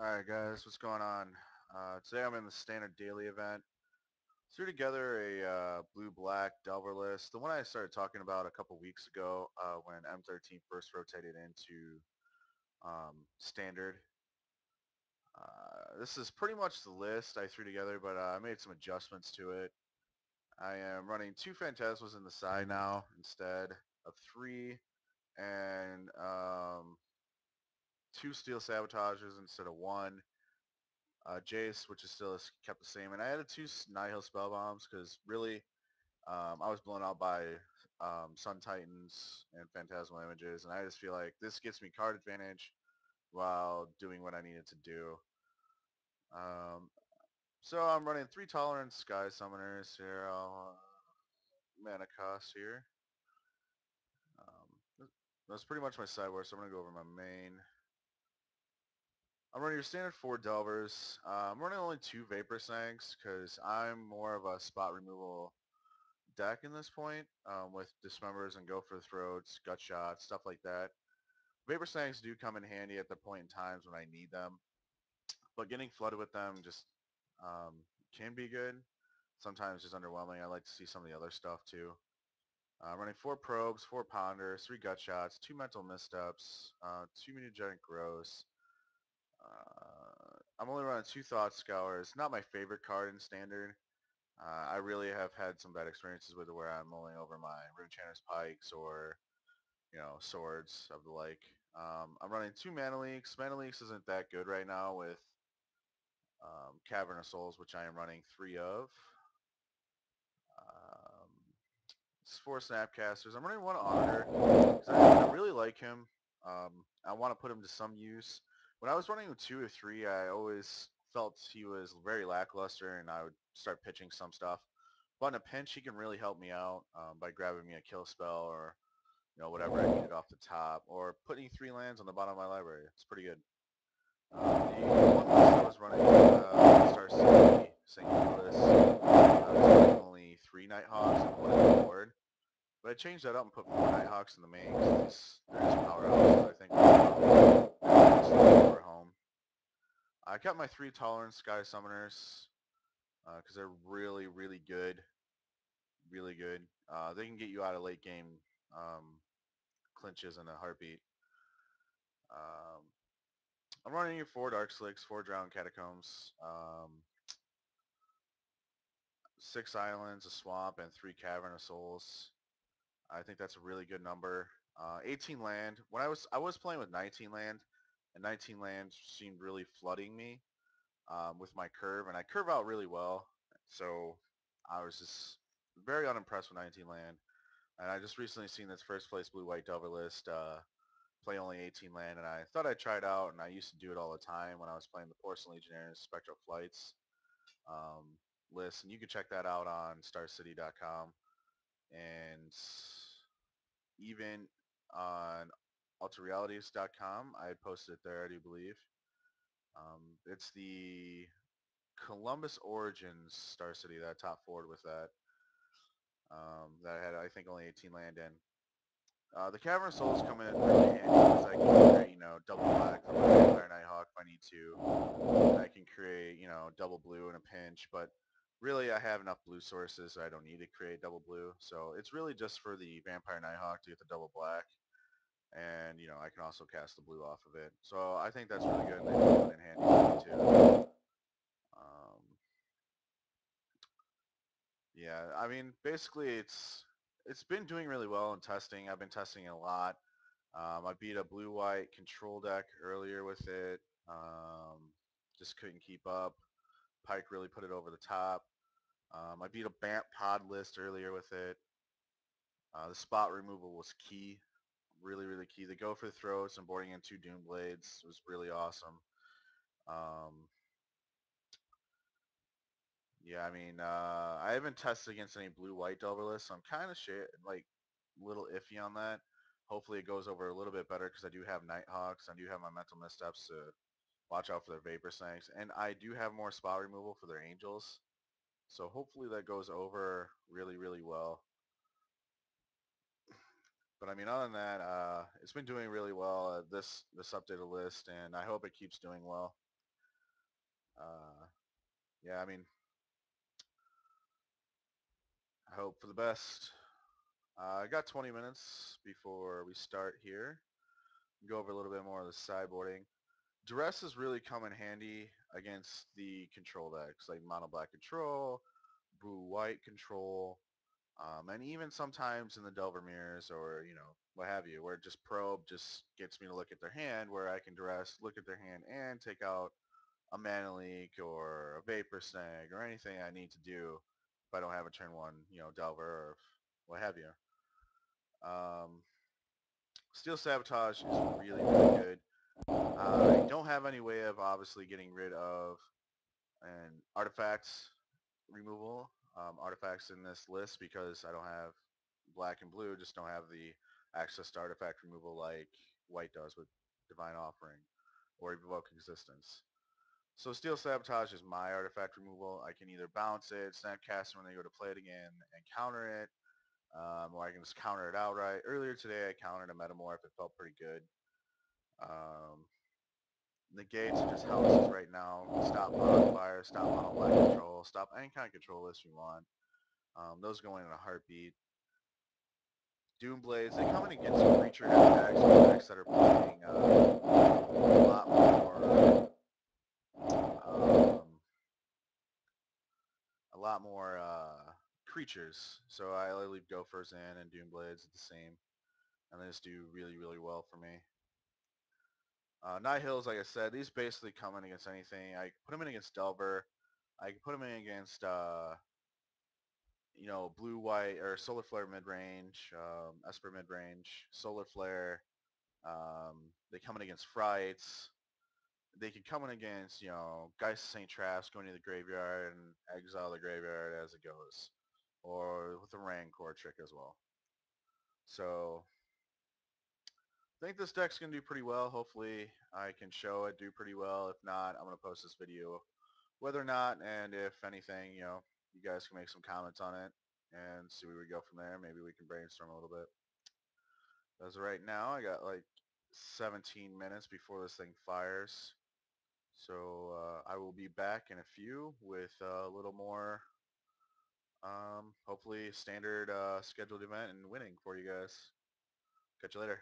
Alright guys, what's going on? Today I'm in the standard daily event. Threw together a blue-black Delver list, the one I started talking about a couple weeks ago when M13 first rotated into standard. This is pretty much the list I threw together, but I made some adjustments to it. I am running two Phantasmas in the side now instead of three, and two Steel Sabotages instead of one. Jace, which is still kept the same. And I added two Nihil spell bombs because really I was blown out by Sun Titans and Phantasmal images, and I just feel like this gets me card advantage while doing what I needed to do. Um, so I'm running three Tolerance Sky Summoners here. I'll mana cost here. That's pretty much my sideboard, so I'm going to go over my main. I'm running your standard four Delvers. I'm running only two Vapor Sanks because I'm more of a spot removal deck in this point with Dismembers and Go for the Throats, Gut Shots, stuff like that. Vapor Sanks do come in handy at the point in times when I need them, but getting flooded with them just can be good. Sometimes just underwhelming. I like to see some of the other stuff too. Running four Probes, four Ponders, three Gut Shots, two Mental Missteps, two Mutagenic Growths. I'm only running two Thought Scours. Not my favorite card in Standard. I really have had some bad experiences with it where I'm mulling over my Runechanter's Pikes or, swords of the like. I'm running two Mana Leaks. Mana Leaks isn't that good right now with Cavern of Souls, which I am running three of. Um, it's four Snapcasters. I'm running one Augur because I really like him. I want to put him to some use. When I was running with two or three, I always felt he was very lackluster, and I would start pitching some stuff. But in a pinch, he can really help me out by grabbing me a kill spell or whatever I needed off the top, or putting three lands on the bottom of my library. It's pretty good. The one list I was running Star City, St. Nicholas, I was running only three Nighthawks and one on the board. But I changed that up and put more Nighthawks in the main because they're just powerhouses. I think just over home. I kept my three Tolerance Sky Summoners because they're really, really good. Really good. They can get you out of late game um, clinches in a heartbeat. Um, I'm running your four Dark Slicks, four Drowned Catacombs, six Islands, a Swamp, and three Cavern of Souls. I think that's a really good number. 18 land. When I was playing with 19 land, and 19 land seemed really flooding me with my curve, and I curve out really well. So I was just very unimpressed with 19 land. And I just recently seen this first place blue-white Delver list play only 18 land, and I thought I'd try it out, and I used to do it all the time when I was playing the Porcelain Legionnaires Spectral Flights um, list, and you can check that out on starcity.com. And even on alterrealities.com. I posted it there, I do believe. It's the Columbus Origins Star City that I top forward with that. That I had, I think, only 18 land in. The Cavern of Souls come in pretty handy because I can create, double black for my Vampire Nighthawk if I need to. And I can create, double blue in a pinch, but really I have enough blue sources so I don't need to create double blue. So it's really just for the Vampire Nighthawk to get the double black. And I can also cast the blue off of it. So I think that's really good. And they both come in handy for me too. Um, yeah, I mean, basically it's been doing really well in testing. I've been testing it a lot. I beat a blue-white control deck earlier with it. Just couldn't keep up. Pike really put it over the top. I beat a Bant pod list earlier with it. The spot removal was key, really, really key. The go for the throats and boarding in two Doom Blades was really awesome. Um, yeah, I mean, I haven't tested against any blue-white Delver lists, so I'm kind of like a little iffy on that. Hopefully it goes over a little bit better because I do have Nighthawks. I do have my Mental Missteps to watch out for their Vapor Snakes, and I do have more spot removal for their Angels. So hopefully that goes over really, really well. But I mean, other than that, it's been doing really well, this updated list, and I hope it keeps doing well. Uh, yeah, I mean, I hope for the best. I got 20 minutes before we start here. Go over a little bit more of the sideboarding. Duress is really come in handy against the control decks, like mono black control, blue white control, and even sometimes in the Delver mirrors or, what have you, where just probe just gets me to look at their hand, where I can Duress, look at their hand, and take out a mana leak or a vapor snag or anything I need to do if I don't have a turn one, Delver or what have you. Um, Steel Sabotage is really, really good. I don't have any way of obviously getting rid of an artifacts removal, artifacts in this list because I don't have black and blue, just don't have the access to artifact removal like white does with Divine Offering or Evoke Existence. So Steel Sabotage is my artifact removal. I can either bounce it, Snapcast when they go to play it again and counter it, or I can just counter it outright. Earlier today I countered a Metamorph. It felt pretty good. Um, Negates are just houses right now. Stop mono fire, stop mono black control, stop any kind of control list you want. Those go in a heartbeat. Doom Blades, they come in against creature heavy decks or decks that are playing a lot more um, creatures. So I leave Gophers in and Doom Blades at the same, and they just do really, really well for me. Night Hills, like I said, these basically come in against anything. I put them in against Delver. I can put them in against blue white or solar flare mid range, Esper mid range, solar flare. They come in against frights. They can come in against Geist of Saint Traps, going to the graveyard and exile the graveyard as it goes, or with the Rancor trick as well. So I think this deck's gonna do pretty well. Hopefully I can show it do pretty well. If not, I'm gonna post this video whether or not, and if anything, you guys can make some comments on it and see where we go from there. Maybe we can brainstorm a little bit. As of right now, I got like 17 minutes before this thing fires. So I will be back in a few with a little more, hopefully standard scheduled event and winning for you guys. Catch you later.